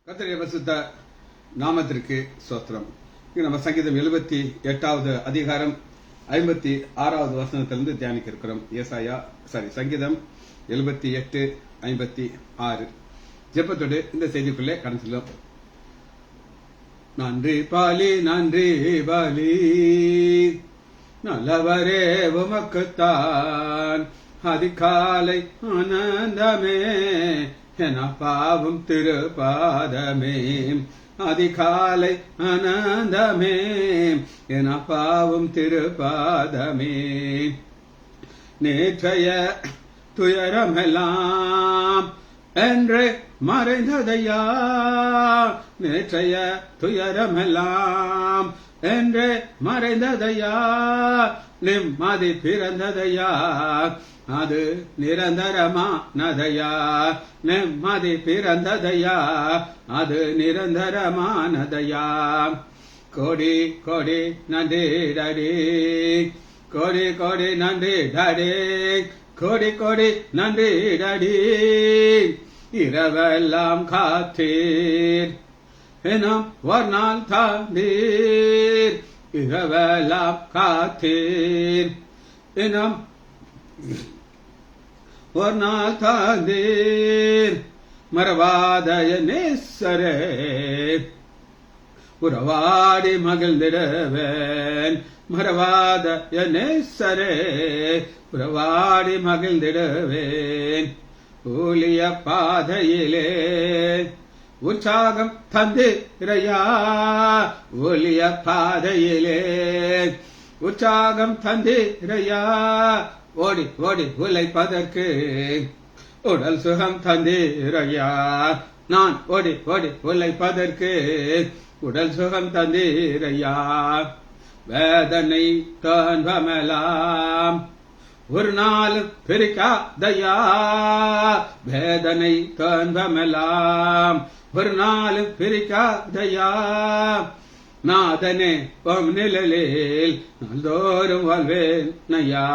கர்த்தருடைய பரிசுத்த நாமத்திற்கு ஸ்தோத்திரம். நம்ம சங்கீதம் 78வது அதிகாரம் 56வது வசனத்திலிருந்து தியானிக்க இருக்கிறோம். சங்கீதம் 78:56 ஜெபத்தோடு இந்த செய்திக்குள்ளே கடந்துள்ளோம். நன்றி பாலி நன்றி பாலி நல்லவரே உமக்குத்தான் அதிகாலை ஆனந்தமே என பாவம் திருப்பாதமே அதிகாலை ஆனந்தமே என பாவம் திருப்பாதமே நேற்றைய துயரமெல்லாம் என்று மறைந்ததையா நேற்றைய துயரமெல்லாம் என்று மறைந்ததையா நிம்மதி பிறந்ததையா அது நிரந்தரமானதையா நிம்மதி பிறந்ததையா அது நிரந்தரமானதையா கோடி கோடி நன்றி டாடி கோடி கோடி நன்றி டாடி கோடி கோடி நன்றி டாடி இரவெல்லாம் காத்தீர் எனும் ஒரு நாள் தாந்தீர் இரவெல்லாம் காத்தீர் எனும் ஒரு நாள் தாந்தீர் மறவாதய நேசரே உறவாடி மகிழ்ந்திடுவேன் மறவாதய நேசரே உறவாடி மகிழ்ந்திடுவேன் ஊழிய பாதையிலே உற்சாகம் தந்திரையா ஊழிய பாதையிலே உற்சாகம் தந்திரையா ஓடி ஓடி உழைப்பதற்கு உடல் சுகம் தந்திரையா நான் ஓடி ஓடி உழைப்பதற்கு உடல் சுகம் தந்திரையா வேதனை தோன்றமெல்லாம் ஒரு நாள் பிரிக்காதையா வேதனை தோன்றமெல்லாம் ஒரு நாள் பிரிக்காதையா நாதனே ஓம் நிழலில் நாள்தோறும் வாழ்வேன் ஐயா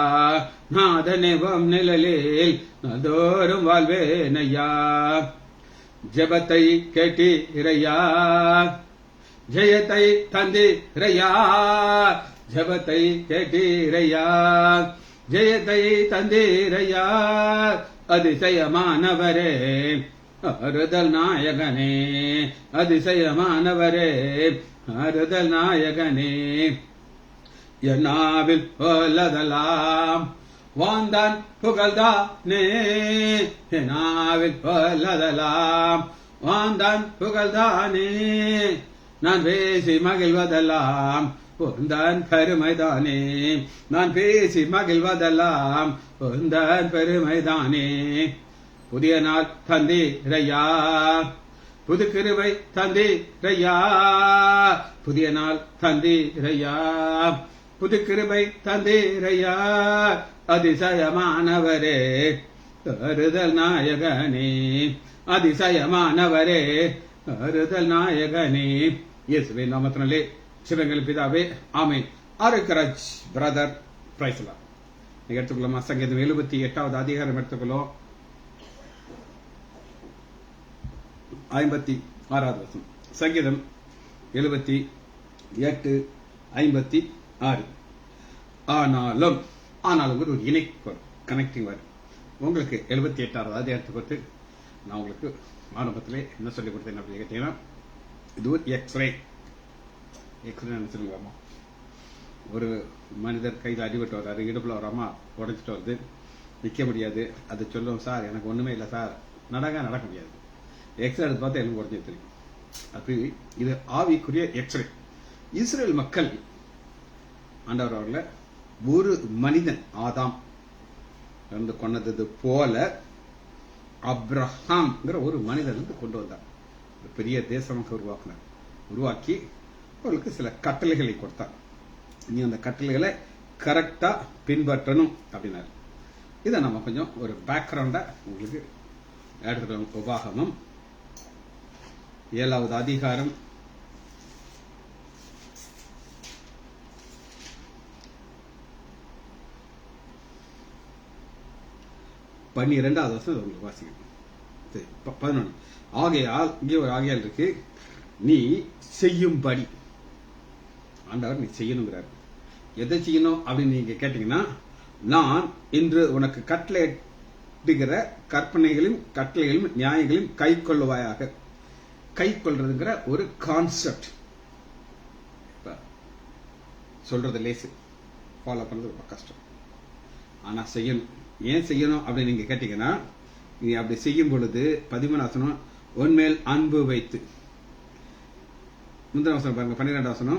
நாதனே ஓம் நிழலில் நாள்தோறும் வாழ்வேன் ஐயா ஜெபத்தை கேட்டீரையா ஜெயத்தை தந்தீரையா ஜெபத்தை கேட்டீரையா ஜெயத்தை தந்தீரையா அதிசயமானவரே ஆறுதல் நாயகனே அதிசயமானவரே ஆறுதல் நாயகனே என்னாவில் போலதலாம் வாந்தான் புகழ்தானே என்னாவில் போலதலாம் வாந்தான் புகழ்தானே நான் பேசி மகிழ்வதெல்லாம் உந்தான் பெருமைதானே நான் பேசி மகிழ்வதெல்லாம் உந்தான் பெருமைதானே புதிய நாள் தந்தீரையா புது கிருபை தந்தீரையா புதிய நாள் தந்தீரையா புது கிருபை தந்தீரையா அதிசயமானவரே ஆறுதல் நாயகனே அதிசயமானவரே ஆறுதல் நாயகனே இயேசுவின் நாமத்தினாலே சிவங்கள் பிதாவே ஆமென். ஆரோக்கியராஜ் பிரதர் பிரைஸ்லா நீங்க எடுத்துக்கலாமா? சங்கீதம் 78வது அதிகாரம் எடுத்துக்கொள்ளும் 56வது வசனம். சங்கீதம் 78:56 ஆனாலும் ஆனாலும் ஒரு இணைப்பு கனெக்டிங் வரும் உங்களுக்கு 78வது அதிகாரத்தை பொறுத்து நான் உங்களுக்கு ஆரம்பத்திலே என்ன சொல்லிக் கொடுத்தேன் அப்படின்னு கேட்டீங்கன்னா இது ஒரு எக்ஸ்ரே நினைச்சிருங்கம்மா. ஒரு மனிதர் கையில் அடிபட்டு வர்றாரு, இடுப்புல வராமா உடைச்சிட்டு வருது, நிற்க முடியாது. அது சொல்லும் சார் எனக்கு ஒண்ணுமே இல்லை சார் நடக்க முடியாது. எக்ஸ்ரே எடுத்து பார்த்தா எனக்கு உடஞ்சி தெரியும். அப்படி இது ஆவிக்குரிய எக்ஸ்ரே. இஸ்ரேல் மக்கள் ஆண்டவர் அவர்ல ஒரு மனிதன் ஆதாம் இருந்து கொண்டது போல அப்ரஹாம்ங்கிற ஒரு மனிதன் வந்து கொண்டு வந்தார். ஒரு பெரிய தேசமாக உருவாக்கி அவர்களுக்கு சில கட்டளைகளை கொடுத்தார். நீ அந்த கட்டளைகளை கரெக்டா பின்பற்றணும் அப்படின்னாரு. இதை நம்ம கொஞ்சம் ஒரு பேக்ரவுண்டா உங்களுக்கு எடுத்துக்கிறோம். உபாகமம் 7வது அதிகாரம் 12வது வசனம் உங்களுக்கு வாசிக்கணும். 11. ஆகையால் இங்கே ஒரு ஆகையால் இருக்கு, நீ செய்யும்படி. ஆண்டவர் நீ செய்யணுங்கிறார். எதை செய்யணும் அப்படின்னு நீங்க கேட்டீங்கன்னா, நான் இன்று உனக்கு கட்டளையிடுகிற கற்பனைகளையும் கட்டளைகளையும் நியாயங்களையும் கை கொள்ளுவாயாக. கை கொள்றதுங்கிற ஒரு கான்செப்ட். சொல்றது லேசு, ஃபாலோ பண்றது ரொம்ப கஷ்டம். ஆனா செய்யணும். ஏன் செய்யணும் அப்படின்னு நீங்க கேட்டீங்கன்னா, நீ அப்படி செய்யும் பொழுது 13 உன்மேல் அன்பு வைத்து. முந்தின வசனம் பாருங்க, 12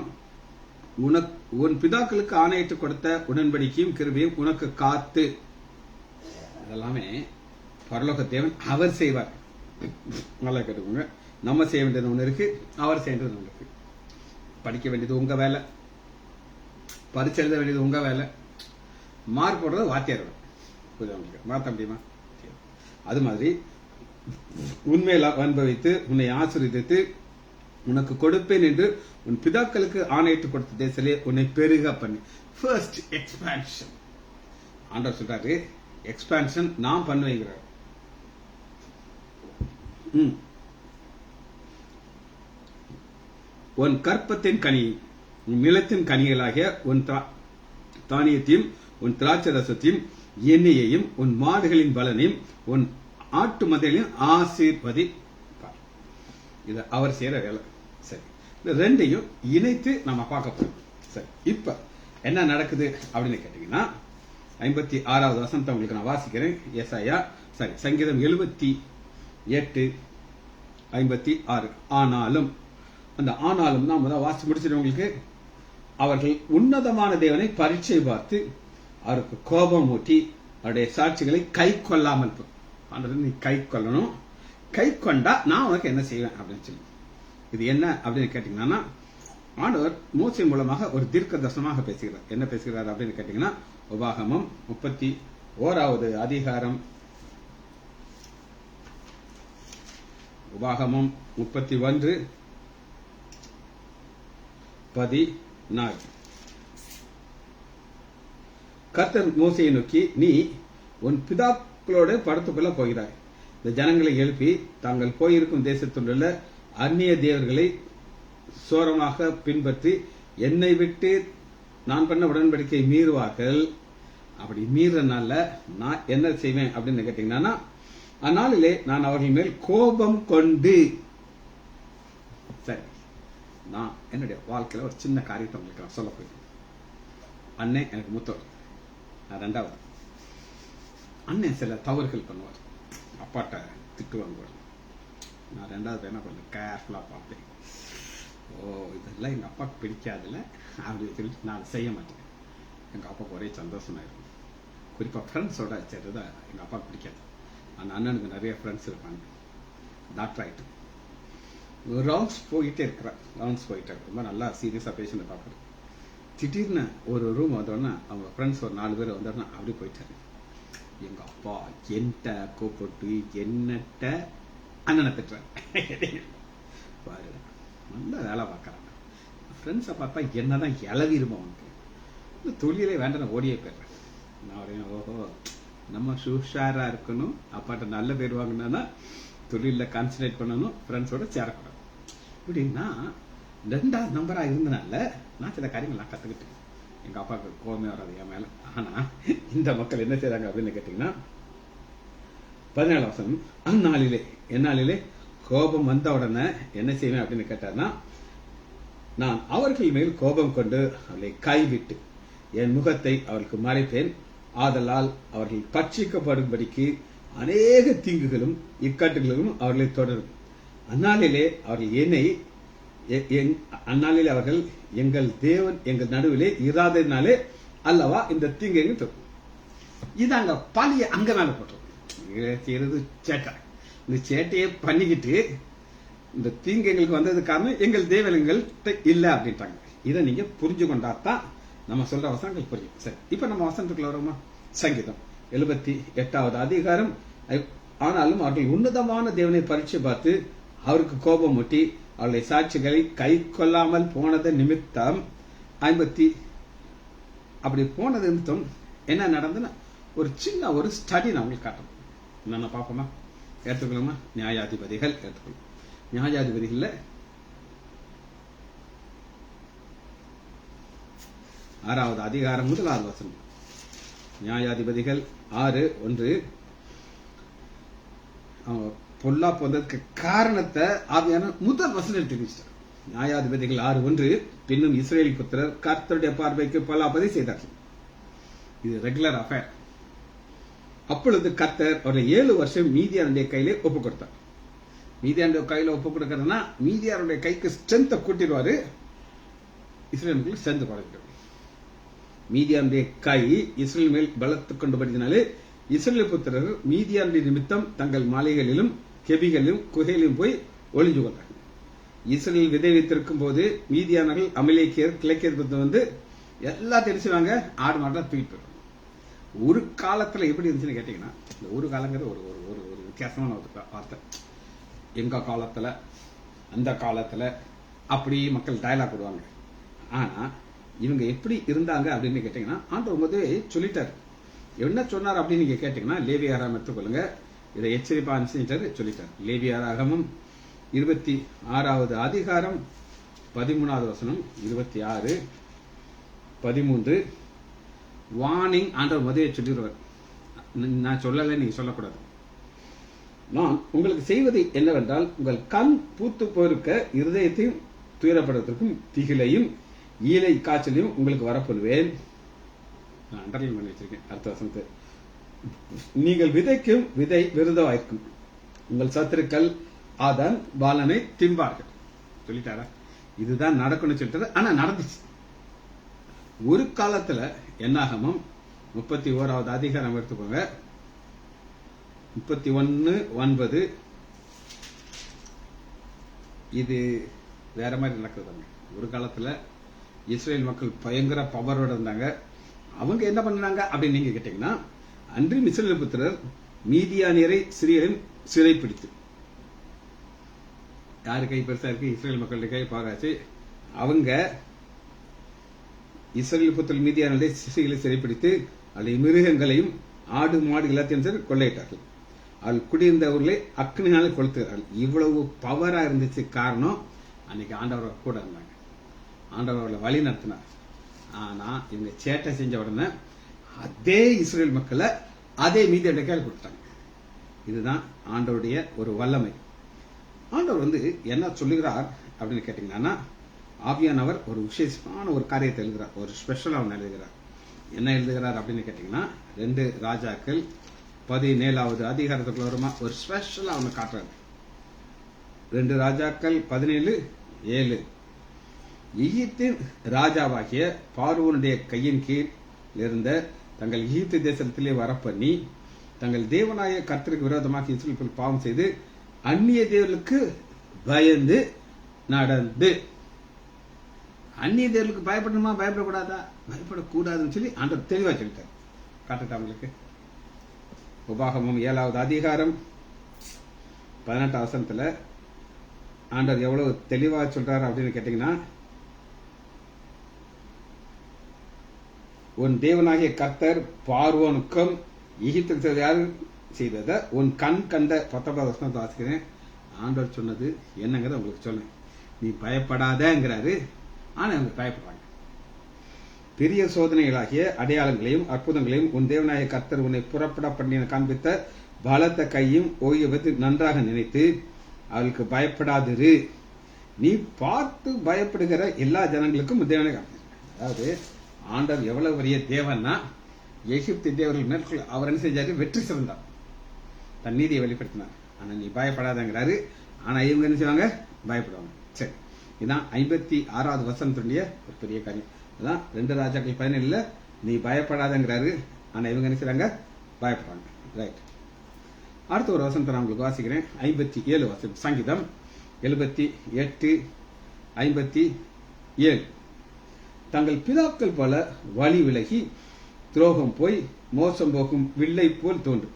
உன் பிதாக்களுக்கு ஆணையிட்டு கொடுத்த உடன்படிக்கையும் கிருபையும் உனக்கு காத்து. இதெல்லாமே பரலோக தேவன் அவர் செய்வார். நல்லா கேட்டுக்கோங்க. நம்ம செய்ய வேண்டியது ஒண்ணு இருக்கு, அவர் செய்ய வேண்டியது ஒண்ணு இருக்கு. படிக்க வேண்டியது உங்க வேலை, பரிசு எழுத வேண்டியது உங்க வேலை, மார்க் போடுறது வாத்தியார். மாற்ற முடியுமா? அது மாதிரி உண்மையில அனுபவித்து உன்னை ஆசீர்வதித்து உனக்கு கொடுப்பேன் என்று உன் பிதாக்களுக்கு ஆணையிட்டு கொடுத்த தேசத்திலே உன்னை பெருக பண்ணி. First expansion. ஆண்டவர் சொல்றாரு, எக்ஸ்பான்ஷன் நான் பண்ணுவேங்கிறார். உன் கற்பத்தின் கனி, உன் நிலத்தின் கனிகளாகிய உன் தானியத்தையும் உன் திராட்சை ரசத்தையும் எண்ணெயையும் உன் மாடுகளின் பலனையும் உன் ஆட்டு மந்தைகளையும் ஆசீர்வதி. இது அவர் செய்யற வேலை. சரி, இந்த ரெண்டையும் இணைத்து நம்ம பார்க்க போறோம். சரி, இப்ப என்ன நடக்குது அப்படின்னு கேட்டீங்கன்னா, 56வது வசனத்தை உங்களுக்கு நான் வாசிக்கிறேன். ஏசாயா சங்கீதம் 78:56. ஆனாலும், அந்த ஆனாலும் தான் முதல் வாசி முடிச்சிட்டு உங்களுக்கு, அவர்கள் உன்னதமான தேவனை பரீட்சை பார்த்து அவருக்கு கோபம் ஊட்டி அவருடைய சாட்சிகளை கை கொள்ளாமல். நீ கை கொள்ளணும், கை கொண்டா நான் உனக்கு என்ன செய்வேன் அப்படின்னு சொல்லி. இது என்ன அப்படின்னு கேட்டீங்கன்னா, ஆண்டவர் மோசே மூலமாக ஒரு தீர்க்க தரிசனமாக பேசுகிறார். என்ன பேசுகிறார் அப்படின்னு கேட்டீங்கன்னா, உபாகமம் 31வது அதிகாரம், உபாகமம் 31:14. கர்த்தர் மோசையை நோக்கி, நீ உன் பிதாக்களோடு படுத்துக்கொள்ள போகிறாய். இந்த ஜனங்களை எழுப்பி தாங்கள் போயிருக்கும் தேசத்துள்ள அந்நிய தேவர்களை சோரமாக பின்பற்றி என்னை விட்டு நான் பண்ண உடன்படிக்கை மீறுவார்கள். அப்படி மீறனால நான் என்ன செய்வேன் அப்படின்னு கேட்டீங்கன்னா, அந்நாளிலே நான் அவர்கள் மேல் கோபம் கொண்டு. சரி, நான் என்னுடைய வாழ்க்கையில ஒரு சின்ன காரியத்தை உங்களுக்கு நான் சொல்ல போயிருக்கேன். அண்ணன் எனக்கு மூத்தவர், நான் 2வது. அண்ணன் சில தவறுகள் பண்ணுவார், அப்பாட்ட திட்டு வாங்குவார். நான் 2வது பையனா கொஞ்சம் கேர்ஃபுல்லா பார்ப்பேன். ஓ, இதெல்லாம் எங்க அப்பாவுக்கு பிடிக்காதுல்ல அப்படின்னு சொல்லிட்டு நான் செய்ய மாட்டேன். எங்க அப்பாவுக்கு ஒரே சந்தோஷமாயிருக்கும். குறிப்பா ஃப்ரெண்ட்ஸோட சேர்றதா எங்க அப்பாவுக்கு பிடிக்காது. அந்த அண்ணனுக்கு நிறைய ஃப்ரெண்ட்ஸ் இருப்பாங்க. டாக்டர் ஆயிட்டு ரவுண்ட்ஸ் போயிட்டே இருக்கிறார். ரொம்ப நல்லா சீரியஸா பேசிட்டு பார்க்குறேன். திடீர்னு ஒரு ரூம் வந்தோடனே அவங்க ஃப்ரெண்ட்ஸ் ஒரு 4 பேர் வந்தோடனே அப்படி போயிட்டாரு. எங்க அப்பா என்கிட்ட கூப்பிட்டு என்னட்ட அண்ணனை திட்டுறேன். பாரு, நல்லா வேலை பார்க்கறாங்க. ஃப்ரெண்ட்ஸை பார்த்தா என்னதான் இளவிருமா அவனுக்கு. இந்த தொழிலே வேண்டாம், ஓடியே போயிடுறேன். நான் ஓஹோ, நம்ம ஷூஷாரா இருக்கணும், அப்பாட்ட நல்ல பேர் வாங்கினா தொழில கான்சன்ட்ரேட் பண்ணணும், ஃப்ரெண்ட்ஸோட சேரக்கூடாது. இப்படின்னா 2வது நம்பரா இருந்தனால நான் சில காரியங்கள் நான் கத்துக்கிட்டேன். எங்க அப்பாவுக்கு கோபமே வராது என் மேல. ஆனா இந்த மக்கள் என்ன செய்றாங்க அப்படின்னு கேட்டீங்கன்னா, 17 வசனம், அந்நாளிலே என்னாளிலே கோபம் வந்த உடனே என்ன செய்வேன் அப்படின்னு கேட்டார்னா, நான் அவர்கள் மேல் கோபம் கொண்டு அவர்களை கைவிட்டு என் முகத்தை அவர்களுக்கு மறைப்பேன். ஆதலால் அவர்கள் பட்சிக்கப்படும்படிக்கு அநேக தீங்குகளும் இக்கட்டுகளும் அவர்களை தொடரும். அந்நாளிலே அவர்கள் என்னை அந்நாளிலே அவர்கள் எங்கள் தேவன் எங்கள் நடுவிலே இராததினாலே அல்லவா இந்த தீங்கை தொடரும். இது அங்க பழிய அங்க மேல போட்டோம். செய்யறது சேட்டை. இந்த சேட்டையை பண்ணிக்கிட்டு இந்த தீங்கு எங்களுக்கு வந்தது காரணம் எங்கள் தேவனங்கள் இல்ல அப்படின்ட்டாங்க. இதை நீங்க புரிஞ்சு கொண்டாதான் நம்ம சொல்ற வசனங்கள் புரியும். சரி, இப்ப நம்ம வசனத்துக்குள்ள வரோமா? சங்கீதம் 78வது அதிகாரம். ஆனாலும் அவர்கள் உன்னதமான தேவனை பரீட்சை பார்த்து அவருக்கு கோபம் ஊட்டி அவருடைய சாட்சிகளை கை கொள்ளாமல் போனது நிமித்தம் அப்படி போனது நிமித்தம் என்ன நடந்ததுன்னா, ஒரு சின்ன ஒரு ஸ்டடி நான் உங்களுக்கு காட்டணும். என்னென்ன பார்ப்போமா? எடுத்துக்கலாமா? நியாயாதிபதிகள் எடுத்துக்கணும். நியாயாதிபதிகள்ல 6வது அதிகாரம் முதல் 6 வசனம். நியாயாதிபதிகள் 6:1. பொல்லா போனதுக்கு காரணத்தை ஆவியானவர் முதல் வசனம் தெரிவிச்சார். நியாயாதிபதிகள் 6:1. பின்னும் இஸ்ரேல் புத்திரர் கர்த்தருடைய பார்வைக்கு பொல்லாப்பதை செய்தார்கள். இது ரெகுலர் அஃபேர். அப்பொழுது கர்த்தர் ஒரு 7 வருஷம் மீதியாருடைய கையிலே ஒப்பு கொடுத்தார். மீதியாருடைய கையில ஒப்பு கொடுக்கறதுனா மீதியாருடைய கைக்கு ஸ்ட்ரென்த்தை கூட்டிடுவாரு, இஸ்ரேல் மக்களுக்கு ஸ்ட்ரென்த் குறைஞ்சிடும். மீதியானுடைய கை இஸ்ரேல் மேல் பலத்து கொண்டபடினாலே இஸ்ரேல் புத்திரர் மீதியானுடைய நிமித்தம் தங்கள் மாலைகளிலும் கெபிகளிலும் குகையிலும் போய் ஒளிஞ்சு கொண்டார்கள். இஸ்ரேல் விதை வைத்திருக்கும் போது மீதியானர்கள் அமலேக்கியர் கிழக்கியர் வந்து எல்லாம் தெரிச்சுவாங்க, ஆடு மாடெல்லாம் தூக்கிட்டு வருவாங்க. ஒரு காலத்துல எப்படி இருந்துச்சுன்னு கேட்டீங்கன்னா, இந்த ஒரு காலங்கிறது ஒரு ஒரு ஒரு வித்தியாசமான ஒரு வார்த்தை. எங்க காலத்துல அந்த காலத்துல அப்படி மக்கள் டயலாக் விடுவாங்க. ஆனா இவங்க எப்படி இருந்தாங்க அப்படின்னு கேட்டீங்கன்னா, ஆண்டவர் முதவே சொல்லிட்டாரு. என்ன சொன்னார் அப்படின்னு நீங்க கேட்டீங்கன்னா, லேவியராகம் எடுத்துக்கொள்ளுங்க. இதை எச்சரிப்பா சொல்லிட்டார். லேவியராகமும் 26வது அதிகாரம் 13வது வசனம், 26, 13. வார்னிங் ஆண்டவர் முதவே சொல்லிடுவார். நான் சொல்லலை, நீங்க சொல்லக்கூடாது. நான் உங்களுக்கு செய்வது என்னவென்றால், உங்கள் கண் பூத்து போயிருக்க இருதயத்தையும் துயரப்படுவதற்கும் திகிலையும் ஈலை காய்ச்சலையும் உங்களுக்கு வரப்பொழுவேன். நான் அண்டர்லைன் பண்ணி வச்சிருக்கேன் அடுத்த வசனத்தை. நீங்கள் விதைக்கும் விதை விருதவாயிருக்கும், உங்கள் சத்துருக்கள் அதன் பாலனை திம்பார்கள். சொல்லிட்டாரா? இதுதான் நடக்கும்னு சொல்லிட்டாரு. ஆனா நடந்துச்சு. ஒரு காலத்துல என்னாகமும் 31வது அதிகாரம் எடுத்துக்கோங்க, 31:9. இது வேற மாதிரி நடக்குது. ஒரு காலத்துல இஸ்ரேல் மக்கள் பயங்கர பவரோட இருந்தாங்க. அவங்க என்ன பண்ணாங்க அப்படின்னு நீங்க கேட்டீங்கன்னா, அன்றும் இஸ்ரேல் புத்திரர் மீதியானியரை சிறியரும் சிறைப்பிடித்து, யாரு கை பெருசா இருக்கு? இஸ்ரேல் மக்களுடைய கை பாராச்சு. அவங்க இஸ்ரேல் புத்திரர் மீதியானியரை சிறைகளை சிறைப்பிடித்து அதை மிருகங்களையும் ஆடு மாடு எல்லாத்தையும் கொள்ளையிட்டார்கள். அவள் குடியிருந்தவர்களை அக்னியால் கொளுத்துகிறார்கள். இவ்வளவு பவரா இருந்துச்சு. காரணம், அன்னைக்கு ஆண்டவர் கூட இருந்தாங்க, ஆண்டவர்களை வழி நடத்தினார். ஆனா இவங்க சேட்டை செஞ்ச உடனே அதே இஸ்ரேல் மக்களை அதே மீதியாருடைய கையில் கொடுத்தாங்க. இதுதான் ஆண்டவருடைய ஒரு வல்லமை. ஆண்டவர் வந்து என்ன சொல்லுகிறார் அப்படின்னு கேட்டீங்கன்னா, ஆவியானவர் ஒரு விசேஷமான ஒரு காரியத்தை எழுதுகிறார், ஒரு ஸ்பெஷலா ஒன்று எழுதுகிறார். என்ன எழுதுகிறார் அப்படின்னு கேட்டீங்கன்னா, 2 ராஜாக்கள் 17வது அதிகாரத்துக்குள்ள வருமா ஒரு ஸ்பெஷலா ஒன்று காட்டுறாரு. 2 ராஜாக்கள் 17:7. எகிப்தின் ராஜாவாகிய பார்வோனுடைய கையின் கீழ் இருந்த தங்கள் எகிப்து தேசத்திலே வரப்பண்ணி தங்கள் தேவனாய கர்த்தருக்கு விரோதமாக இஸ்ரவேல் பாவம் செய்து அந்நிய தேவர்களுக்கு பயந்து நடந்து. அந்நிய தேவர்களுக்கு பயப்படணுமா பயப்படக்கூடாதா? பயப்படக்கூடாதுன்னு சொல்லி ஆண்டவர் தெளிவா சொல்லிட்டார். காட்டுட்டா உங்களுக்கு. உபாகமம் 7வது அதிகாரம் 18வது வசனத்துல ஆண்டவர் எவ்வளவு தெளிவா சொல்றாரு அப்படின்னு கேட்டீங்கன்னா, உன் தேவனாகிய கர்த்தர் பார்வோனுக்கும் எகிப்து யாரு செய்தத உன் கண் கண்ட 19வது வசனத்தை வாசிக்கிறேன். ஆண்டவர் சொன்னது என்னங்கிறத உங்களுக்கு சொன்னேன். நீ பயப்படாதங்கிறாரு. ஆனா அவங்க பயப்படுறாங்க. பெரிய சோதனைகளாகிய அடையாளங்களையும் அற்புதங்களையும் உன் தேவனாகிய கர்த்தர் உன்னை புறப்பட பண்ணின காண்பித்த பலத்த கையும் ஓய்வு நன்றாக நினைத்து அவளுக்கு பயப்படாதிரு. நீ பார்த்து பயப்படுகிற எல்லா ஜனங்களுக்கும் தேவனை. அதாவது ஆண்டவர் எவ்வளவு பெரிய தேவன்னா, எகிப்து தேவர்கள் மேற்கொள்ள அவர் என்ன செஞ்சாரு? வெற்றி சிறந்தார், தன் நீதியை வெளிப்படுத்தினார். ஆனா நீ பயப்படாதங்கிறாரு. ஆனா இவங்க என்ன செய்வாங்க? பயப்படுவாங்க. சரி, இதுதான் 56வது வசனத்துடைய ஒரு பெரிய காரியம். அதான் 2 ராஜாக்கள் 17 நீ பயப்படாதங்கிறாரு. ஆனா இவங்க என்ன செய்றாங்க? பயப்படுறாங்க. ரைட். அடுத்த ஒரு வசனத்தை நான் உங்களுக்கு வாசிக்கிறேன். 57 வசனம், சங்கீதம் 78:57. தங்கள் பிதாக்கள் போல வழி விலகி துரோகம் போய் மோசம் போகும் வில்லை போல் தோன்றும்.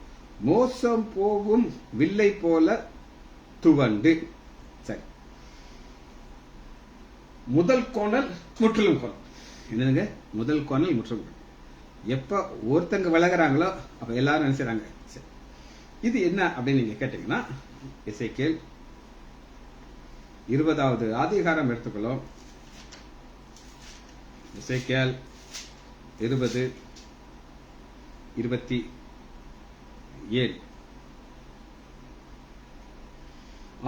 மோசம் போகும் வில்லை போல துவண்டு. சரி, முதல் கோணல் முற்றிலும் கோணல். என்னங்க? முதல் கோணல் முற்றிலும் கோணல். எப்ப ஒருத்தங்க விலகிறாங்களோ அப்ப எல்லாரும் நினைச்சாங்க. இது என்ன அப்படின்னு நீங்க கேட்டீங்கன்னா, எசேக்கியேல் 20வது அதிகாரம் எடுத்துக்கொள்ளும். எசேக்கியேல் 20:27.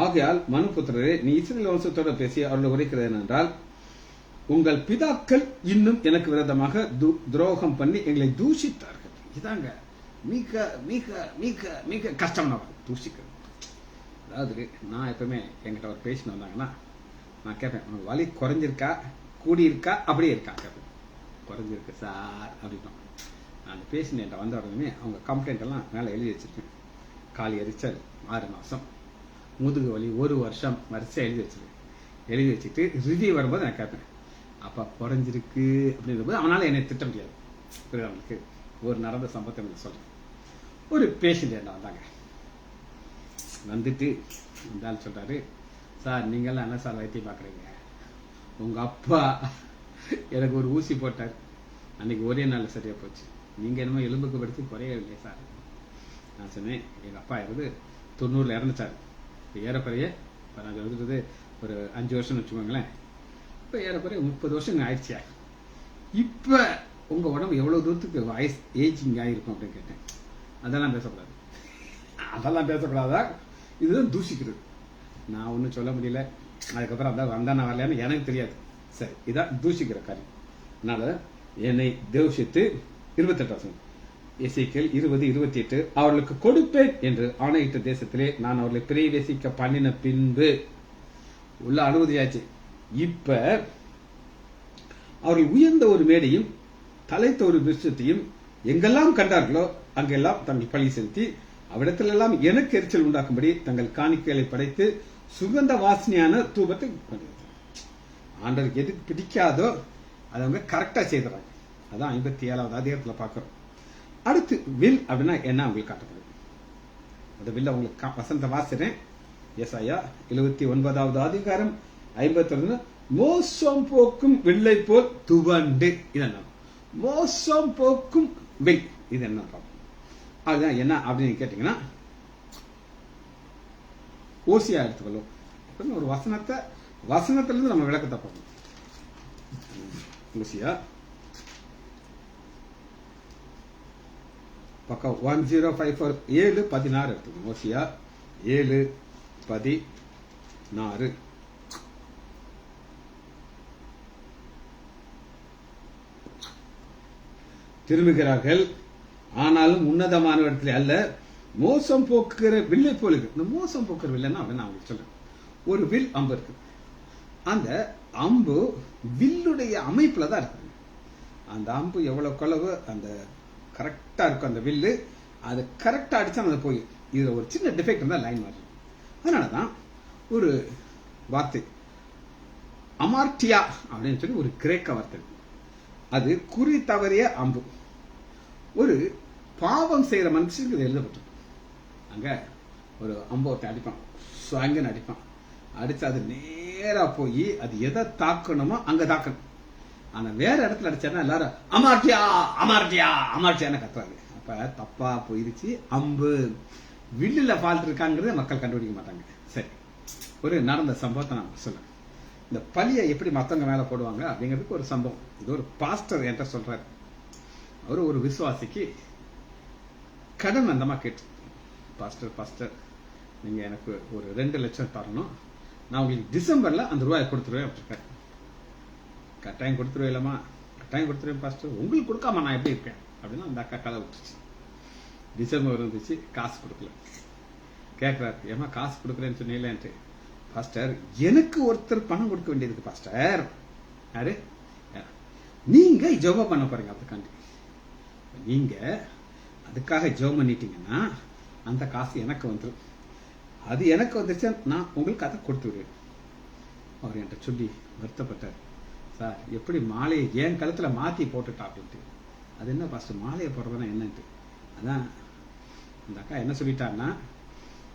ஆகையால் மனுபுத்திரரே, நீ இஸ்ரவேல் வம்சத்தோடு பேசி அவர்கள் உரைக்கிறது என்னென்றால், உங்கள் பிதாக்கள் இன்னும் எனக்கு விரோதமாக துரோகம் பண்ணி எங்களை தூஷித்தார்கள். இதாங்க மிக மிக மிக மிக கஷ்டமானவர் தூஷிக்கிறது. அதாவது நான் எப்பவுமே என்கிட்ட ஒரு பேசின்னு வந்தாங்கன்னா நான் கேட்பேன், உனக்கு வலி குறைஞ்சிருக்கா கூடியிருக்கா அப்படியே இருக்கா கேட்பேன். குறைஞ்சிருக்கு சார் அப்படின்னா. நான் பேசினேன் என்கிட்ட வந்த உடனே அவங்க கம்ப்ளைண்ட் எல்லாம் மேலே எழுதி வச்சிருக்கேன். கால் எரிச்சல் 6 மாதம், முதுகு வலி 1 வருஷம் வரிசையாக எழுதி வச்சிருக்கேன். எழுதி வச்சுட்டு ரிவ்யூ வரும்போது நான் கேட்பேன், அப்போ குறைஞ்சிருக்கு அப்படிங்கும்போது அவனால் என்னை திட்ட முடியாது. புரியுது அவங்களுக்கு? ஒரு நடந்த சம்பவத்தை எனக்கு சொல்கிறேன். ஒரு பேஷண்ட் என்ன வந்தாங்க, வந்துட்டு இந்த ஆள் சொல்கிறாரு, சார் நீங்கள்லாம் என்ன சார் வைத்தியம் பார்க்குறீங்க, உங்கள் அப்பா எனக்கு ஒரு ஊசி போட்டார், அன்றைக்கி ஒரே நாள் சரியாக போச்சு, நீங்கள் என்னமோ எலும்புக்கு படித்து குறையவில்லை சார். நான் சொன்னேன், எங்கள் அப்பா 90 இறந்துட்டார். இப்போ ஏறக்குறைய இப்போ நான் எழுதுறது ஒரு 5 வருஷம்னு வச்சுக்கோங்களேன். இப்போ ஏறக்குறைய 30 வருஷம் ஆயிடுச்சியா. இப்போ உங்கள் உடம்பு எவ்வளோ தூரத்துக்கு வயசு ஏஜிங் ஆகிருக்கும் அப்படின்னு கேட்டேன். அதெல்லாம் பேசக்கூடாது, அதெல்லாம் பேசக்கூடாதா, இதுதான் தூஷிக்கிறது. நான் ஒன்றும் சொல்ல முடியல. அதுக்கப்புறம் அதான் வந்தானே வரலையான்னு எனக்கு தெரியாது. சரி, இதான் தூஷிக்கிற காரியம். அதனால என்னை தூஷித்து 28 எசேக்கியேல் 20:28 அவர்களுக்கு கொடுப்பேன் என்று ஆணையிட்ட தேசத்திலே நான் அவர்களை பிரவேசிக்க பண்ணின பின்பு உள்ள அனுமதியாச்சு. இப்ப அவர்கள் உயர்ந்த ஒரு மேடையும் தலைத்த ஒரு விருட்சத்தையும் எங்கெல்லாம் கண்டார்களோ அங்கெல்லாம் தங்கள் பழி செலுத்தி அவ்விடத்திலெல்லாம் எனக்கு எரிச்சல் உண்டாக்கும்படி தங்கள் காணிக்கைகளை படைத்து சுகந்த வாசனையான தூபத்தை ஆண்டவருக்கு எதுக்கு பிடிக்காதோ அதை அவங்க கரெக்டா செய்யறாங்க. அதான் 57வது அதிகாரத்தில் பார்க்கிறோம். அடுத்து வில் அப்படின்னா என்ன அவங்களுக்கு காட்டப்படுது. அந்த வில் அவங்களுக்கு வசந்த வாசிறேன். ஏசாயா 79வது அதிகாரம் 51. மோசம் போக்கும் வில்லை போல் துவண்டு. இது என்ன? மோசம் போக்கும் வில். இது என்ன? அதுதான் என்ன அப்படின்னு கேட்டீங்கன்னா, ஓசியா எடுத்துக்கொள்ளும். ஒரு வசனத்திலிருந்து நம்ம விளக்கத்தை பார்க்கணும். ஓசியா பக்கம் 1054 7:16 எடுத்துக்கணும். ஓசியா 7:16. திரும்புகிறார்கள், ஆனாலும் உன்னதமான இடத்துல அல்ல, மோசம் போக்குகிற வில்லை போல இருக்கு. இந்த மோசம் போக்குற வில்லைன்னா அப்படின்னு நான் உங்களுக்கு சொல்றேன். ஒரு வில் அம்பு இருக்கு. அந்த அம்பு வில்லுடைய அமைப்புல தான் இருக்கு. அந்த அம்பு எவ்வளவு கொளவு அந்த கரெக்டா இருக்கும். அந்த வில்லு அது கரெக்டா அடிச்சா அது போய் இதுல ஒரு சின்ன டிஃபெக்ட் இருந்தா லைன் மாறும். அதனாலதான் ஒரு வார்த்தை அமார்டியா அப்படின்னு சொல்லி ஒரு கிரேக்க வார்த்தை. அது குறி தவறிய அம்பு. ஒரு பாவம் செய்யற மனுஷனுக்கு இது எழுதப்பட்டது. அங்க ஒரு அம்பத்தை அடிப்பான், சுவாங்கன்னு அடிப்பான். அடிச்சு அது நேரா போய் அது எதை தாக்கணுமோ அங்க தாக்கணும். ஆனா வேற இடத்துல அடிச்சானா எல்லாரும் அமார்டியா அமார்டியா அமார்டியான்னு கத்துறாங்க. அப்ப தப்பா போயிருச்சு. அம்பு வில்லுல ஃபால்ட் இருக்காங்கிறத மக்கள் கண்டுபிடிக்க மாட்டாங்க. சரி, ஒரு நடந்த சம்பவத்தை நான் சொல்றேன். இந்த பழியை எப்படி மத்தவங்க மேல போடுவாங்க அப்படிங்கிறதுக்கு ஒரு சம்பவம். இது ஒரு பாஸ்டர் என்கிட்ட சொல்றாரு. அவரு ஒரு விசுவாசிக்கு கடன் வந்தமா கேட்டு, பாஸ்டர் நீங்க எனக்கு ஒரு 2 லட்சம் தரணும், நான் உங்களுக்கு டிசம்பர்ல அந்த ரூபாயை கொடுத்துருவேன் அப்படின்ட்டு. கட்டாயம் கொடுத்துருவேலாமா? கட்டாயம் கொடுத்துருவேன் பாஸ்டர், உங்களுக்கு கொடுக்காம நான் எப்படி இருக்கேன் அப்படின்னா அந்த அக்கா கதை விட்டுச்சு. டிசம்பர் வந்துச்சு, காசு கொடுக்கல. கேட்கிறாரு, ஏமா காசு கொடுக்கலன்னு சொன்னீங்களேன்ட்டு. பாஸ்டர், எனக்கு ஒருத்தர் பணம் கொடுக்க வேண்டியதுக்கு பாஸ்டர். யாரு? நீங்க ஜெபம் பண்ண போறீங்க. அதுக்காண்டி நீங்க அதுக்காக ஜெபம் பண்ணிட்டீங்கன்னா அந்த காசு எனக்கு வந்துடும். அது எனக்கு வந்துருச்சா நான் உங்களுக்கு அதை கொடுத்து விடுவேன். அவர் என்கிட்ட சொல்லி வருத்தப்பட்டார். சார், எப்படி மாலையை என் கழுத்துல மாத்தி போட்டுட்டா அப்படின்ட்டு. அது என்ன பாஸ்டர் மாலையை போடுறதுனா என்னன்ட்டு. அதான் அந்த அக்கா என்ன சொல்லிட்டான்னா,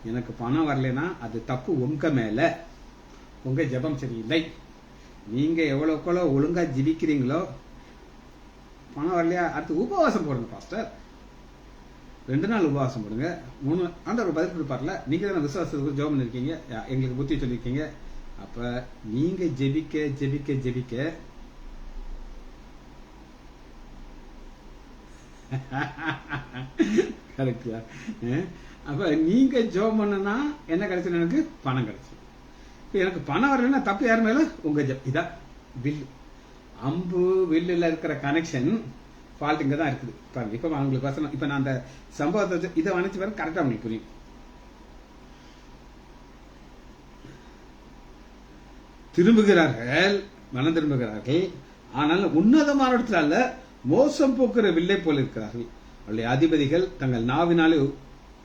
எனக்கு பணம் வரலைன்னா அது தப்பு உங்க மேல, உங்க ஜெபம் சரியில்லை. நீங்க எவ்வளவுக்குள்ள ஒழுங்கா ஜிபிக்கிறீங்களோ, பணம் வரலையா அடுத்து உபவாசம் போடுங்க பாஸ்டர். 2 நாள் உபவாசம் போடுங்க, 3 ஆண்டவர் பதில் கொடுப்பார்ல. நீங்க தானே விசுவாசத்துக்கு ஜெபம் பண்ணிருக்கீங்க, எங்களுக்கு புத்தி சொல்லியிருக்கீங்க. அப்ப நீங்க ஜெபிக்க ஜெபிக்க ஜெபிக்க கரெக்டா? அப்ப நீங்க ஜெபம் பண்ணனா என்ன கிடைச்சது? எனக்கு பணம் கிடைச்சது. எனக்கு பணம் வரலன்னா தப்பு யார் மேல? உங்க இதான் வில். அம்பு வில்லுல இருக்கிற கனெக்ஷன் ஃபால்ட் இங்க தான் இருக்குது பாருங்க. இப்ப உங்களுக்கு வசனம், இப்ப நான் அந்த சம்பவத்தை இதை வணைச்சு பாருங்க, கரெக்டா உங்களுக்கு புரியும். திரும்புகிறார்கள், மனம் திரும்புகிறார்கள், ஆனால் உன்னதமான இடத்துல அல்ல, மோசம் போக்குற வில்லை போல இருக்கிறார்கள். அவருடைய அதிபதிகள் தங்கள் நாவினாலே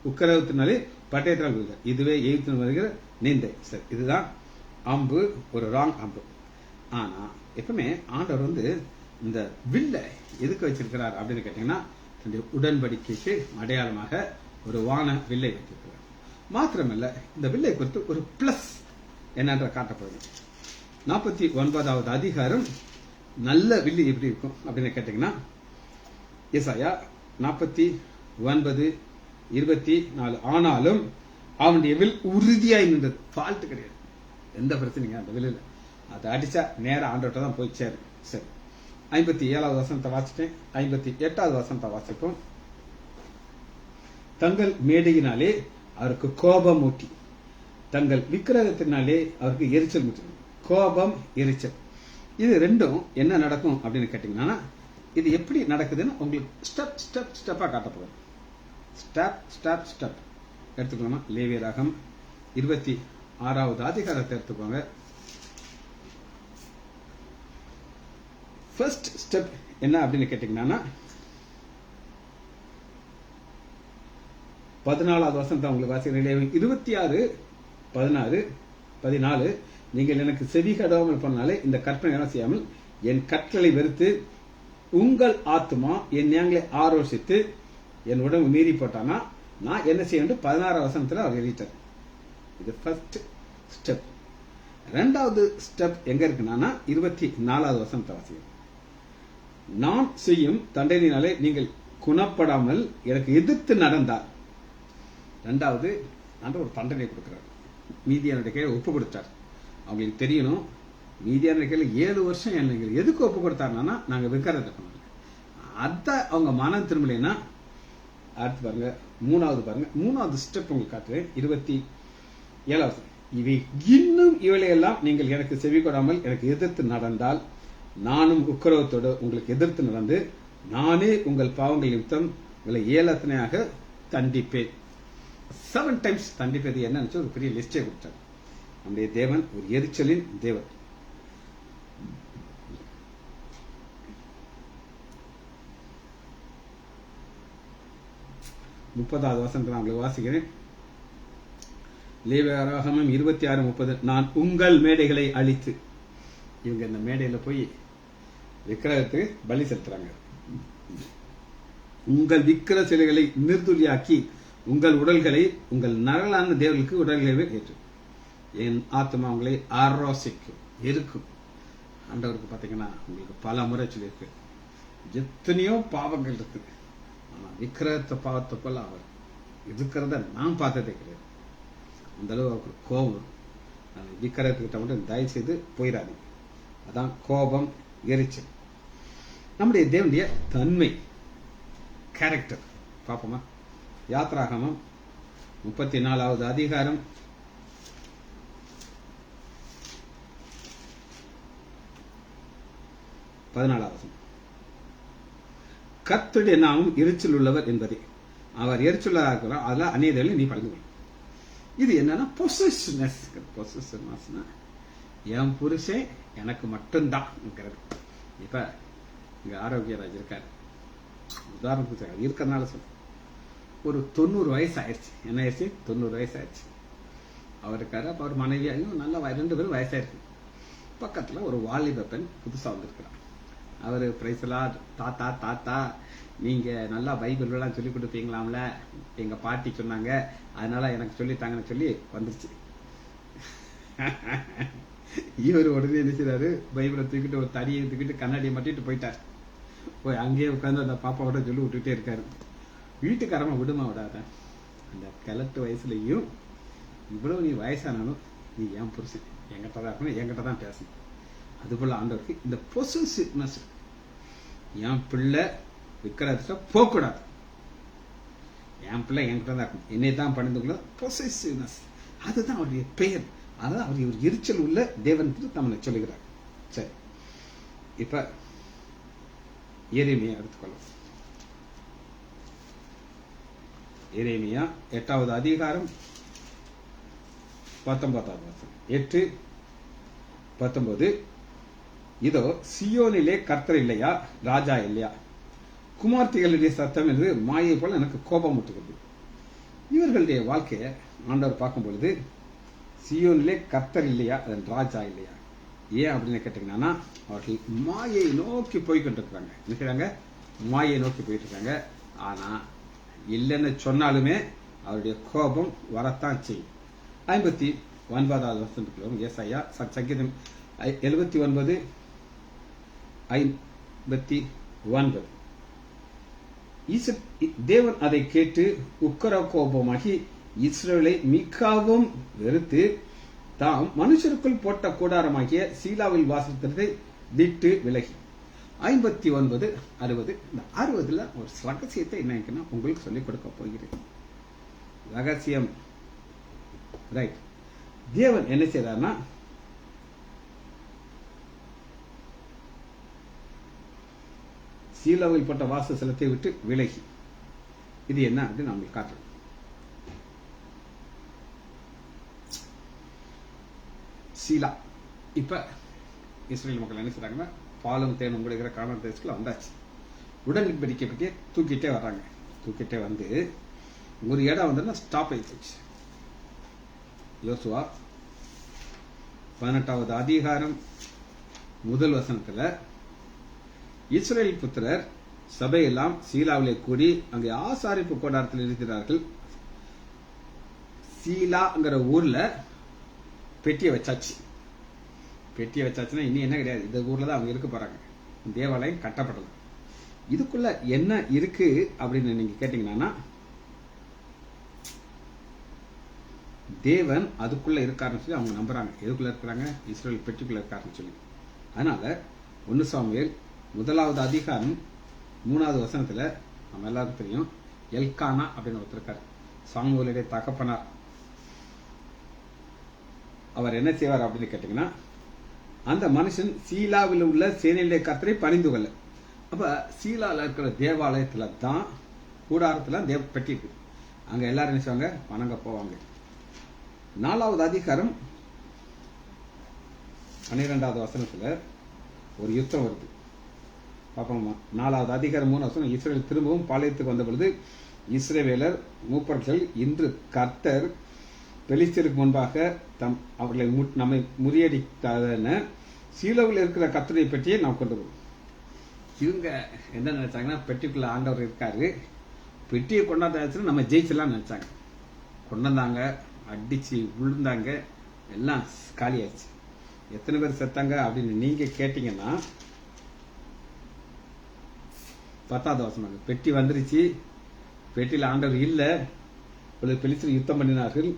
உக்கரவத்தினாலே பட்டயத்தினால் விழுகிறார். இதுவே எய்த்து வருகிற நிந்தை. சரி, இதுதான் அம்பு, ஒரு ராங் அம்பு. ஆனா எப்பவுமே ஆண்டவர் இந்த வில்ல எதுக்கு வச்சிருக்கிறார் அப்படின்னு கேட்டீங்கன்னா, தன்னுடைய உடன்படிக்கைக்கு அடையாளமாக ஒரு வான வில்லை வைத்திருக்கிறார். மாத்திரமல்ல, இந்த வில்லை குறித்து ஒரு பிளஸ் என்னன்ற காட்டப்படுது. 49வது அதிகாரம் நல்ல வில்லு எப்படி இருக்கும் அப்படின்னு கேட்டீங்கன்னா, ஏசாயா 49:24. ஆனாலும் அவனுடைய வில் உறுதியாய் நின்றது. ஃபால்ட் கிடையாது, எந்த பிரச்சனைங்க அந்த வில்லுல. அதை அடிச்சா நேரம் ஆண்டோட்ட தான் போய் சேரும். சரி, 57வது வசனத்தை வாசிட்டேன். 58வது வசனத்தை வாசிப்போம். தங்கள் மேடையினாலே அவருக்கு கோபம் ஊட்டி, தங்கள் விக்கிரகத்தினாலே அவருக்கு எரிச்சல் ஊட்டி. கோபம், எரிச்சல், இது ரெண்டும் என்ன நடக்கும் அப்படின்னு கேட்டீங்கன்னா, இது எப்படி நடக்குதுன்னு உங்களுக்கு ஸ்டெப்பா காட்டப்படும். ஸ்டெப் எடுத்துக்கலாமா? லேவியராகம் 26வது அதிகாரத்தை எடுத்துக்கோங்க. ஃபர்ஸ்ட் ஸ்டெப் என்ன அப்படின்னு கேட்டீங்கன்னா, 14வது வசனத்தை உங்களுக்கு வாசிக்கிறேன். 26:16-14. நீங்கள் எனக்கு செவிகடாமல் பண்ணாலே இந்த கற்பனை எல்லாம் செய்யாமல் என் கட்டளை வெறுத்து உங்கள் ஆத்மா என் நியாயங்களை ஆரோசித்து என் உடம்பு மீறி போட்டானா நான் என்ன செய்யணும்? 16வது வசனத்துல அவர் எழுதிட்டார். இது ஃபர்ஸ்ட் ஸ்டெப். 2வது ஸ்டெப் எங்க இருக்குன்னா, 24வது வசனத்தை வாசிக்கிறேன். நான் செய்யும் தண்டனையினாலே நீங்கள் குணப்படாமல் எனக்கு எதிர்த்து நடந்தார். 2வது ஒரு தண்டனை கொடுக்கிறார். மீதியானுடைய கையில ஒப்பு கொடுத்தார். அவங்களுக்கு தெரியணும், மீதியான கையில 7 வருஷம் எங்களுக்கு எதுக்கு ஒப்பு கொடுத்தாருன்னா, நாங்க விற்கிறத பண்ணல. அத அவங்க மனம் திரும்பலைன்னா, அடுத்து பாருங்க, 3வது பாருங்க. 3வது ஸ்டெப் உங்களுக்கு காட்டுறேன். 27வது. இவை இன்னும் இவளையெல்லாம் நீங்கள் எனக்கு செவி கொடாமல் எனக்கு எதிர்த்து நடந்தால் நானும் உக்கிரவத்தோடு உங்களுக்கு எதிர்த்து நடந்து நானே உங்கள் பாவங்கள் நிமித்தம் உங்களை ஏலத்தனையாக தண்டிப்பேன். 7 டைம்ஸ் தண்டிப்பது என்னன்னு ஒரு பெரிய லிஸ்டே கொடுத்தார். நம்முடைய தேவன் ஒரு எரிச்சலின் தேவன். முப்பதாவது வசனத்தை நான் உங்களுக்கு வாசிக்கிறேன். லேவியராகமம் 26:30. நான் உங்கள் மேடைகளை அழித்து, இவங்க இந்த மேடையில போய் விக்கிரகத்துக்கு பலி செலுத்துறாங்க. உங்கள் விக்கிர சிலைகளை நிர்துளியாக்கி உங்கள் உடல்களை உங்கள் நரலான தேவர்களுக்கு உடல்களை ஏற்று என் ஆத்மா உங்களை ஆரோசிக்கும், இருக்கும். ஆண்டவருக்கு பாத்தீங்கன்னா உங்களுக்கு பல முறை சொல்லியிருக்கு, எத்தனையோ பாவங்கள் இருக்கு. ஆனா விக்கிரகத்தை பாவத்தை போல அவர் இருக்கிறத நான் பார்த்ததே கிடையாது. அந்த அளவு அவருக்கு கோபம். விக்கிரகத்துக்கிட்ட மட்டும் தயவு செய்து போயிடாதீங்க. அதான் கோபம், எரிச்சல். நம்முடைய தேவனுடைய தன்மை, கேரக்டர் பாப்போமா? யாத்ராகமம் 34வது அதிகாரம் 14வது. கர்த்தருடைய நாமம் எரிச்சல் உள்ளவர் என்பதே. அவர் எரிச்சலாக இருக்கிறார், அதெல்லாம் அநேகர்கள் நீ பழந்து கொள்ளும். இது என்னன்னா பொசசிவ்னஸ். பொசசிவ்னஸ்னா என் புருஷன் எனக்கு மட்டும்தான் இருக்கிறது. இப்ப இங்க ஆரோக்கியராஜ் இருக்காரு, உதாரணத்துக்கு இருக்கிறதுனால சொல்ல, ஒரு 90 வயசு ஆயிடுச்சு. என்ன ஆயிடுச்சு? 90 வயசு ஆயிடுச்சு. அவர் இருக்காரு. அப்ப அவர் மனைவியாயும் நல்லா 2 பேரும் வயசாயிருக்கு. பக்கத்துல ஒரு வாலிப பெண் புதுசா வந்திருக்கிறார். அவரு பிரைஸ்லாம், தாத்தா தாத்தா நீங்க நல்லா பைபிள் எல்லாம் சொல்லி கொடுப்பீங்களாம்ல, எங்க பாட்டி சொன்னாங்க, அதனால எனக்கு சொல்லிட்டாங்கன்னு சொல்லி வந்துருச்சு. இவர் உடனே நினைச்சாரு, பைபிளை தூக்கிட்டு ஒரு தடியை தூக்கிட்டு கண்ணாடியை மாட்டிட்டு போயிட்டார். போய் அங்கேயே உட்காந்து அந்த பாப்பாவோட சொல்லி விட்டுட்டே இருக்காரு. வீட்டுக்காரமா விடுமா விடாத, அந்த கிழட்டு வயசுலயும் இவ்வளவு நீ வயசானாலும் நீ ஏன் புருஷன், என்கிட்ட தான் இருக்கணும், என்கிட்ட தான் பேசணும். அதுபோல ஆண்டவருக்கு இந்த பொசசிவ்னஸ், என் பிள்ளை விற்கிறதுல போகக்கூடாது, என் பிள்ளை என்கிட்ட தான் இருக்கணும், என்னை தான் பணிந்து பொசசிவ்னஸ், அதுதான் அவருடைய பெயர். அதான் அவர் ஒரு எரிச்சல் உள்ள தேவன் நம்மளை சொல்லுகிறார். சரி, இப்ப எரேமியா எடுத்துக்கொள்ளும். எரேமியா 8வது அதிகாரம் 19வது வசனம். 8:19. இதோ சியோனிலே கர்த்தர் இல்லையா, ராஜா இல்லையா, குமார்த்திகளுடைய சத்தம் என்று மாயை போல எனக்கு கோபம் முட்டுகிறது. இவர்களுடைய வாழ்க்கையை ஆண்டவர் பார்க்கும் பொழுது சியோனிலே கர்த்தர் இல்லையா, அதன் ராஜா இல்லையா. ஏன் அப்படின்னு கேட்டீங்கன்னா, அவர்கள் மாயை நோக்கி போய்கொண்டிருக்கிறாங்க. நினைக்கிறாங்க மாயை நோக்கி போயிட்டு இருக்காங்க. ஆனா இல்லைன்னு சொன்னாலுமே அவருடைய கோபம் வரத்தான் செய்யும். 59வது வசனத்துக்குள்ள ஏசாயா சங்கீதம் 79:59. தேவன் அதை கேட்டு உக்கர கோபமாகி இஸ்ரவேலை மிகவும் வெறுத்து தாம் மனுஷருக்குள் போட்ட கூடாரமாகிய சீலாவில் வாசித்ததை விட்டு விலகி. 59:60. இந்த 60ல ஒரு ரகசியத்தை என்ன உங்களுக்கு சொல்லிக் கொடுக்க போகிறேன். ரகசியம், ரைட். தேவன் என்ன செய்தார்னா, சீலாவில் போட்ட வாசஸ்தலத்தை விட்டு விலகி. இது என்ன அப்படின்னு நான் உங்களுக்கு காட்டுறேன். சீலா. இப்ப இஸ்ரேல் மக்கள் என்ன செய்றாங்கன்னா, பாலும் தேனும் கொடுக்கிற கானான் தேசத்துல வந்தாச்சு. உடன்படிக்கை பற்றி தூக்கிட்டே வர்றாங்க. தூக்கிட்டே வந்து ஒரு இடம் வந்து ஸ்டாப் ஆயிடுச்சு. யோசுவா 18வது அதிகாரம் 1 வசனத்துல, இஸ்ரேல் புத்திரர் சபையெல்லாம் சீலாவிலே கூடி அங்கே ஆசாரிப்பு கூடாரத்தில் இருக்கிறார்கள். சீலாங்கிற ஊர்ல பெட்டியை வச்சாச்சு. பெட்டியை வச்சாச்சுன்னா இனி என்ன கிடையாது, இந்த ஊர்ல தான் அவங்க இருக்க போறாங்க. தேவாலயம் கட்டப்படல. இதுக்குள்ள என்ன இருக்கு அப்படின்னு நீங்க கேட்டீங்கன்னா, தேவன் அதுக்குள்ள இருக்காருன்னு சொல்லி அவங்க நம்புறாங்க. எதுக்குள்ள இருக்கிறாங்க, இஸ்ரேல் பெட்டிக்குள்ள இருக்காருன்னு சொல்லி. அதனால 1 சாமுவேல் 1வது அதிகாரம் 3வது வசனத்துல நம்ம எல்லாருக்கும் தெரியும், எல்கானா அப்படின்னு ஒருத்தர் இருக்காரு, சாமுவேலுடைய தகப்பனார். அவர் என்ன செய்வார் அப்படின்னு கேட்டீங்கன்னா, அந்த மனுஷன் சீலாவில் உள்ள சேனையிலே கர்த்தரை பணிந்து கொள்ள. அப்ப சீலாவில் இருக்கிற தேவாலயத்துல தான் கூடாரத்துல தேவ பெட்டி இருக்கு. அங்க எல்லாரும் என்ன செய்வாங்க, வணங்க போவாங்க. 4வது அதிகாரம் 12வது வசனத்துல ஒரு யுத்தம் வருது. பாப்போமா, 4வது அதிகாரம் 3 வசனம். இஸ்ரேல் திரும்பவும் பாளையத்துக்கு வந்த பொழுது இஸ்ரவேலர் மூப்பர்கள், இன்று கர்த்தர் பெலிஸ்தருக்கு முன்பாக அவர்களை நம்மை முறியடித்தான சீலோவில் இருக்கிற கர்த்தரை பற்றியே நாம் கொண்டு வரும். இவங்க என்ன நினைச்சாங்கன்னா, பெட்டிக்குள்ள ஆண்டவர் இருக்காரு, பெட்டியை கொண்டாந்தாச்சுன்னா நம்ம ஜெயிச்சலாம் நினைச்சாங்க. கொண்டாந்தாங்க, அடிச்சு விழுந்தாங்க, எல்லாம் காலியாச்சு. எத்தனை பேர் செத்தாங்க அப்படின்னு நீங்க கேட்டீங்கன்னா, 10வது வசனம். பெட்டி வந்துருச்சு, பெட்டியில ஆண்டவர் இல்ல, பெலிஸ்தர் யுத்தம் பண்ணினார்கள்,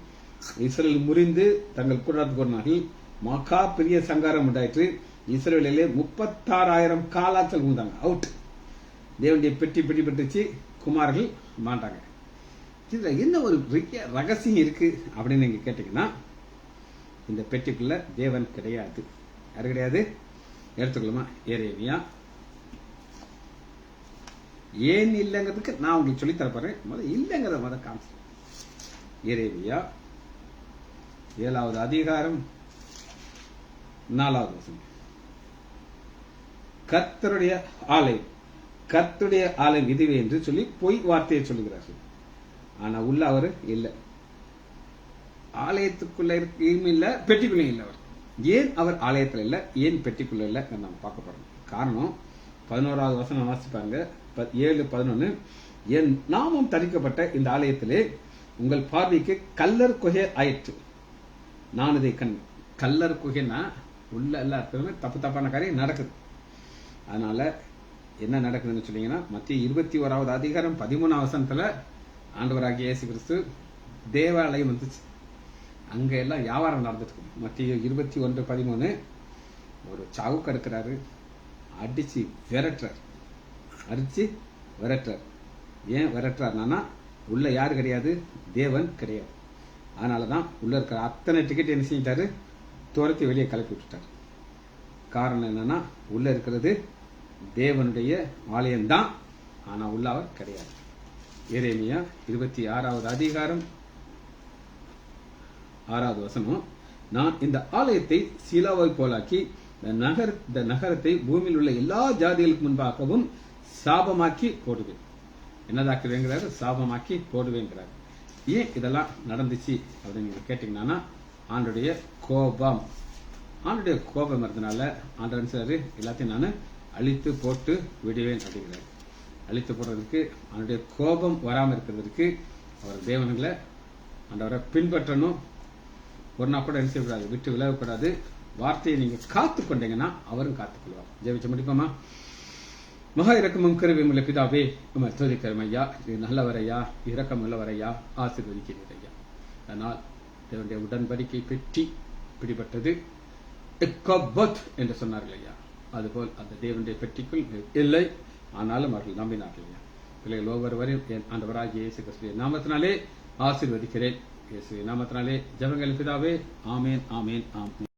இஸ்ரேல் முறிந்து தங்கள் கூடாரத்துக்கு ஓடினார்கள், மகா பெரிய சங்காரம் உண்டாயிற்று. இஸ்ரேலிலே 36,000 காலாச்சல் உண்டாங்க, அவுட். தேவனுடைய பெட்டி பெற்றுச்சு, குமார்கள் மாட்டாங்க. இதுல என்ன ஒரு ரகசியம் இருக்கு அப்படின்னு நீங்க கேட்டீங்கன்னா, இந்த பெட்டிக்குள்ள தேவன் கிடையாது. யாரு கிடையாது? எடுத்துக்கலாமா, எரேமியா. ஏன் இல்லைங்கிறதுக்கு நான் உங்களுக்கு சொல்லி தரப்போறேன். முதல்ல இல்லைங்கிறத முதல் காமிச்சு. எரேமியா 7வது அதிகாரம் 4வது வசனம். கர்த்தருடைய ஆலயம் இதுவே என்று சொல்லி பொய் வார்த்தையை சொல்லுகிறார்கள். ஆனா உள்ள அவரு இல்ல, ஆலயத்துக்குள்ள இல்ல, பெட்டிக்குள்ள இல்ல. அவர் ஏன் அவர் ஆலயத்துல இல்ல, ஏன் பெட்டிக்குள்ள இல்ல நம்ம பார்க்க போறோம். காரணம் 11வது வசனம் வாசிப்பாங்க. 7:11. என் நாமம் தரிக்கப்பட்ட இந்த ஆலயத்திலே உங்கள் பார்வைக்கு கல்லர் குகை ஆயிற்று. நான் இதை கல்லர் குகைன்னா உள்ள எல்லா தப்பு தப்பான காரியம் நடக்குது. அதனால என்ன நடக்குதுன்னு சொன்னீங்கன்னா, மத்திய 21வது அதிகாரம் 13வது வசனத்துல ஆண்டவராகிய இயேசு கிறிஸ்து தேவாலயம் வந்துச்சு. அங்க எல்லாம் வியாபாரம் நடந்துட்டு இருக்கு. மத்திய 21:13 ஒரு சவுக்கு எடுக்கிறாரு, அடிச்சு விரட்டுறார். ஏன் விரட்டுறாருனா, உள்ள யாரு கிடையாது, தேவன் கிடையாது. அதனாலதான் உள்ள இருக்கிற அத்தனை டிக்கெட் என்ன செஞ்சிட்டாரு, துரத்தி வெளியே கிளப்பி விட்டுட்டார். காரணம் என்னன்னா, உள்ள இருக்கிறது தேவனுடைய ஆலயம்தான், ஆனா உள்ள அவர் கிடையாது. எரேமியா 26வது அதிகாரம் 6வது வசனம், நான் இந்த ஆலயத்தை சீலாவை போலாக்கி இந்த நகரத்தை பூமியில் உள்ள எல்லா ஜாதிகளுக்கு முன்பாகவும் சாபமாக்கி போடுவேன். என்னதாக்குவேங்கிறாரு, சாபமாக்கி போடுவேங்கிறாரு. ஏன் இதெல்லாம் நடந்துச்சு அப்படின்னு கேட்டீங்கன்னா, ஆண்டுடைய கோபம் இருந்தனால ஆண்டவன் சார் எல்லாத்தையும் நான் அழித்து போட்டு விடுவேன் அப்படிங்கிறார். அழித்து போடுறதுக்கு, அவனுடைய கோபம் வராமல் இருக்கிறதுக்கு அவர் தேவன்களை ஆண்டவரை பின்பற்றணும். ஒரு நாள் கூட என்ன செய்யக்கூடாது, விட்டு விலகக்கூடாது. வார்த்தையை நீங்க காத்து கொண்டீங்கன்னா அவரும் காத்துக்கொள்வார். ஜெபிச்சு முடிப்போமா? மகா இரக்கமும் கருவியும் உள்ள பிதாவே, உம்மை துதிக்கிறோம் ஐயா. இது நல்லவரையா, இரக்கம் உள்ளவரையா, ஆசீர்வதிக்கிறீர் ஐயா. அதனால் தேவனுடைய உடன்படிக்கை பெட்டி பிடிபட்டது என்று சொன்னார்கள் ஐயா. அதுபோல் அந்த தேவனுடைய பெட்டிக்குள் இல்லை, ஆனாலும் அவர்கள் நம்பினார்கள் ஐயா. பிள்ளைகள் ஒவ்வொருவரையும் ஆண்டவராகிய இயேசு கிறிஸ்துவின் நாமத்தினாலே ஆசீர்வதிக்கிறேன். இயேசுவின் நாமத்தினாலே ஜெபங்கள் பிதாவே. ஆமேன், ஆமேன், ஆமேன்.